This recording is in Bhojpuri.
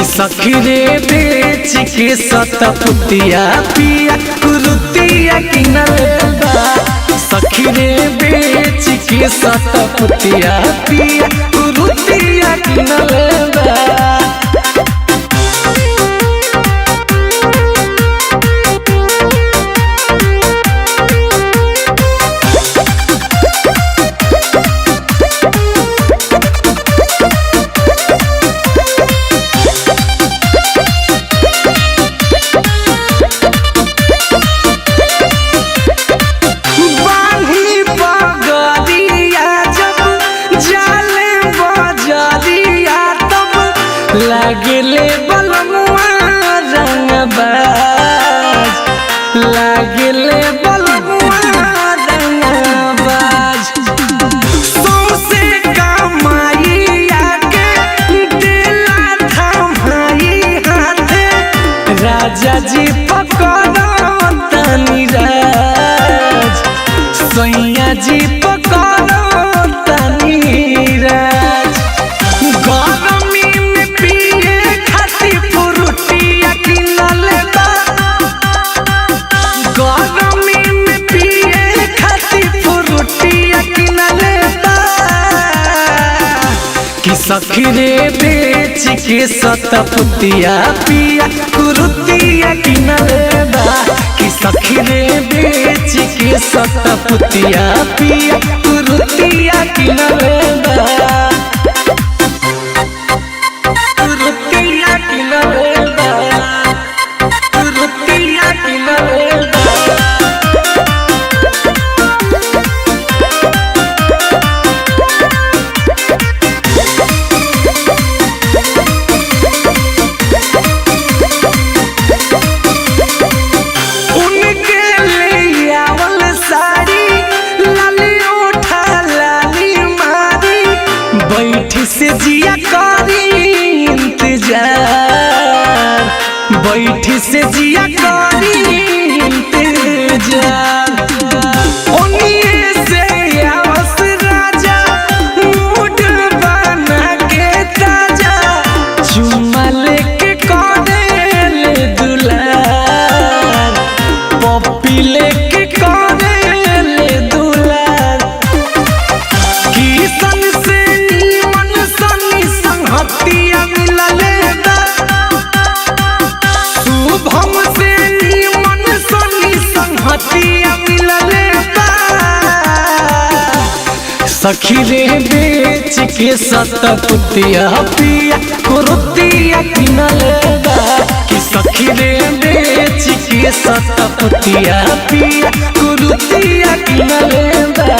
कि सखी रे बेच के सतपुतिया पिया कुरुतिया किनलबा। सखी रे बेच के सतपुतिया पिया कुरुतिया किनलबा। लागले बलमुआ रंगबाज, लागले बलमुआ रंगबाज। सौंसे कमाई आके दिला थमाई हाथे, राजा जी पकड़ो तनी राज, सैया जी पकड़ो तनी राज। कि सखी रे बेच के सतपुतिया पिया कुरुतिया किनलबा। कि सखी रे बेच के सतपुतिया पिया कुरुतिया किनलबा। कुरुतिया किनलबा, कुरुतिया किनलबा। बैठी से जिया करी इंतजार, बैठी से जिया करी इंतजार। ओनिए से आवस राजा मूड बना के ताजा, चुम्मा लेके करेले दुलार, पप्पी लेके करेले दुलार। किसन से हतिया मिललेदा, शुभम से निमन सनी संहतिया मिललेदा। सखी रे बेच के सतपुतिया पिया कुरुतिया किनलबा। कि सखी रे बेच के सतपुतिया पिया कुरुतिया किनलबा।